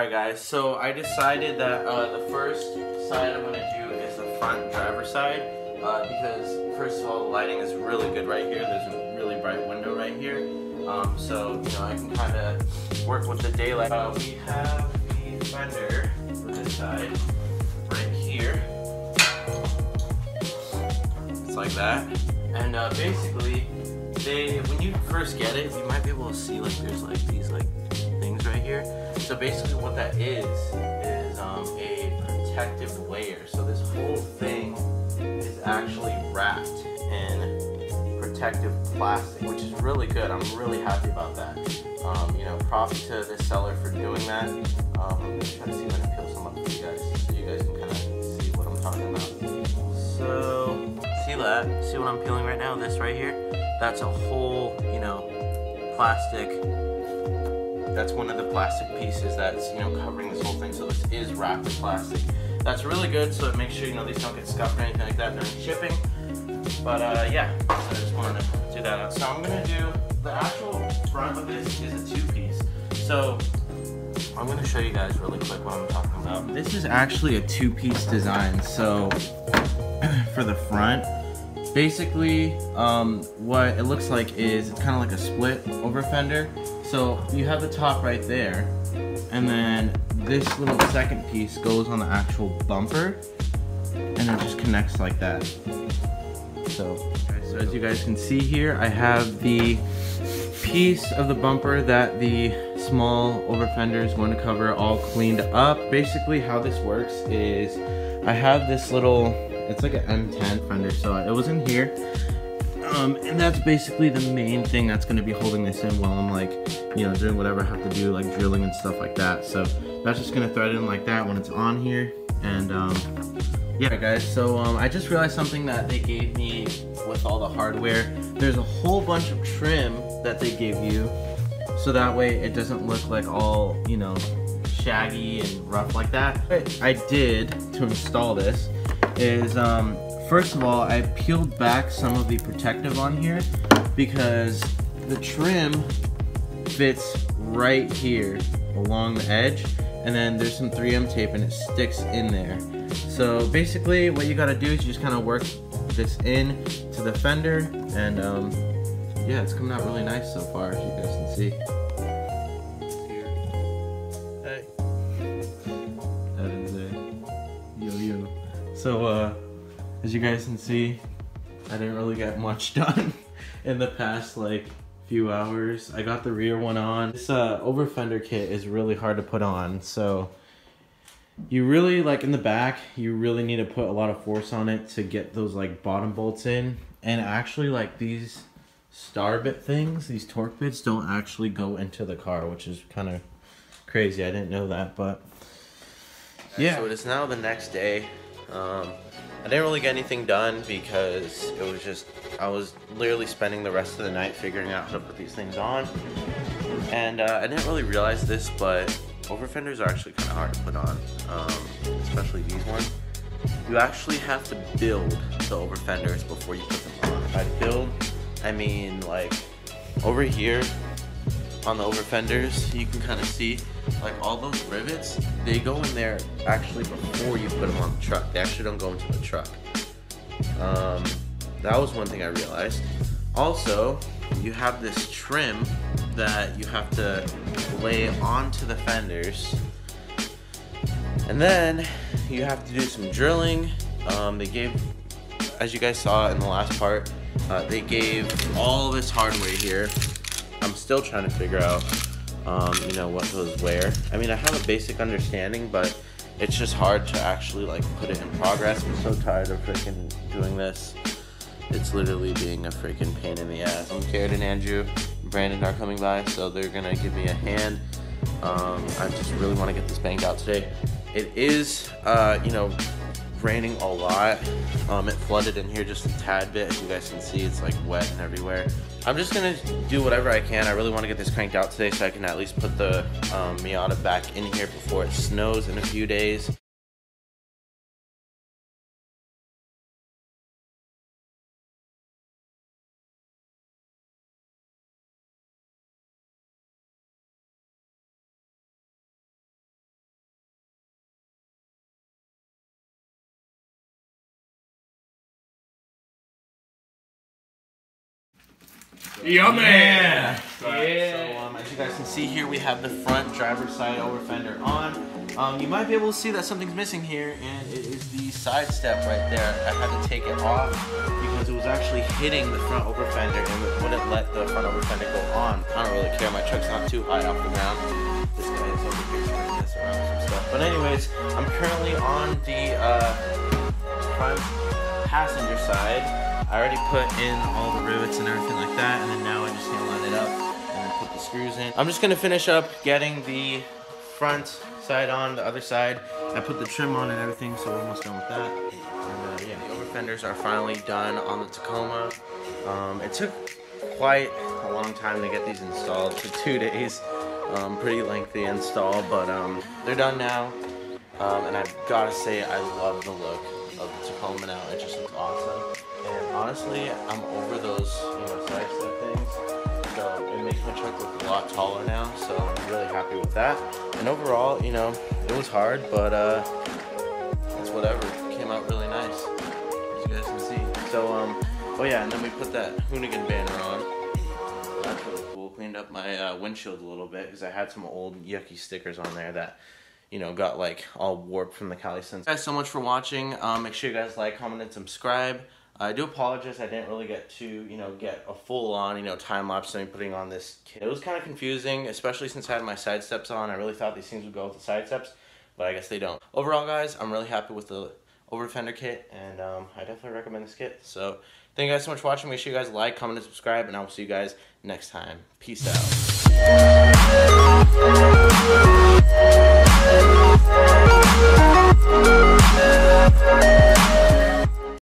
Alright guys, so I decided that the first side I'm going to do is the front driver's side because first of all the lighting is really good right here. There's a really bright window right here, so you know I can kind of work with the daylight. We have the fender for this side right here. It's like that, and basically when you first get it, you might be able to see like there's like these like things right here. So basically what that is a protective layer. So this whole thing is actually wrapped in protective plastic, which is really good. I'm really happy about that. You know, props to this seller for doing that. I'm going to try to see if I can peel some up for you guys so you guys can kind of see what I'm talking about. So, see that? See what I'm peeling right now? This right here? That's a whole, you know, plastic. That's one of the plastic pieces that's, you know, covering this whole thing. So this is wrapped in plastic. That's really good, so it makes sure, you know, these don't get scuffed or anything like that during shipping. But yeah, so I just wanted to do that out. So I'm gonna do the actual front of this is a two-piece. So I'm gonna show you guys really quick what I'm talking about. This is actually a two-piece design. So for the front, basically what it looks like is it's kind of like a split over fender. So you have the top right there, and then this little second piece goes on the actual bumper, and it just connects like that. So as you guys can see here, I have the piece of the bumper that the small over fender is going to cover all cleaned up. Basically how this works is I have this little, it's like an M10 fender, so it was in here. And that's basically the main thing that's going to be holding this in while I'm like, you know, doing whatever I have to do, like drilling and stuff like that. So that's just going to thread in like that when it's on here. And yeah guys, so I just realized something that they gave me with all the hardware. There's a whole bunch of trim that they give you, so that way it doesn't look like all, you know, shaggy and rough like that. What I did to install this is first of all, I peeled back some of the protective on here because the trim fits right here along the edge, and then there's some 3M tape and it sticks in there. So basically what you gotta do is you just kind of work this in to the fender, and yeah, it's coming out really nice so far, as you guys can see. Hey. That is a yo-yo. So as you guys can see, I didn't really get much done in the past like few hours. I got the rear one on. This over fender kit is really hard to put on, so you really, like in the back, you really need to put a lot of force on it to get those like bottom bolts in. And actually, like these star bit things, these torque bits don't actually go into the car, which is kind of crazy. I didn't know that, but yeah. So it is now the next day. I didn't really get anything done because it was just, I was literally spending the rest of the night figuring out how to put these things on. And I didn't really realize this, but over fenders are actually kind of hard to put on, especially these ones. You actually have to build the over fenders before you put them on. By build, I mean like over here on the over fenders, you can kind of see like all those rivets, they go in there actually before you put them on the truck. They actually don't go into the truck. That was one thing I realized. Also, you have this trim that you have to lay onto the fenders, and then you have to do some drilling. They gave, as you guys saw in the last part, they gave all this hardware here. I'm still trying to figure out you know, what goes where. I mean, I have a basic understanding, but it's just hard to actually like put it in progress. I'm so tired of freaking doing this. It's literally being a freaking pain in the ass. Jared and Andrew, Brandon are coming by, so they're gonna give me a hand. I just really want to get this banged out today. It is, you know, raining a lot. It flooded in here just a tad bit. As you guys can see, it's like wet and everywhere. I'm just gonna do whatever I can. I really want to get this cranked out today so I can at least put the Miata back in here before it snows in a few days. Yummy! Yeah. So, As you guys can see here, we have the front driver's side over fender on. You might be able to see that something's missing here, and it is the side step right there. I had to take it off because it was actually hitting the front over fender and it wouldn't let the front over fender go on. I don't really care, my truck's not too high off the ground. This guy is over here trying to mess around with some stuff. But anyways, I'm currently on the front passenger side. I already put in all the rivets and everything like that, and then now I just need to line it up and then put the screws in. I'm just gonna finish up getting the front side on, the other side. I put the trim on and everything, so we're almost done with that. And yeah, the over fenders are finally done on the Tacoma. It took quite a long time to get these installed, for 2 days. Pretty lengthy install, but they're done now. And I've gotta say, I love the look of the Tacoma now. It just looks awesome. And honestly, I'm over those, side step things. So it makes my truck look a lot taller now. So I'm really happy with that. And overall, it was hard, but it's whatever. It came out really nice, as you guys can see. So oh yeah, and then we put that Hoonigan banner on. That's really cool. Cleaned up my windshield a little bit because I had some old yucky stickers on there that got like all warped from the Cali Sense. Thank you guys so much for watching. Make sure you guys like, comment, and subscribe. I do apologize, I didn't really get to, get a full-on, time-lapse of me putting on this kit. It was kind of confusing, especially since I had my side steps on. I really thought these things would go with the side steps, but I guess they don't. Overall, guys, I'm really happy with the over fender kit, and I definitely recommend this kit. So, thank you guys so much for watching. Make sure you guys like, comment, and subscribe, and I will see you guys next time. Peace out.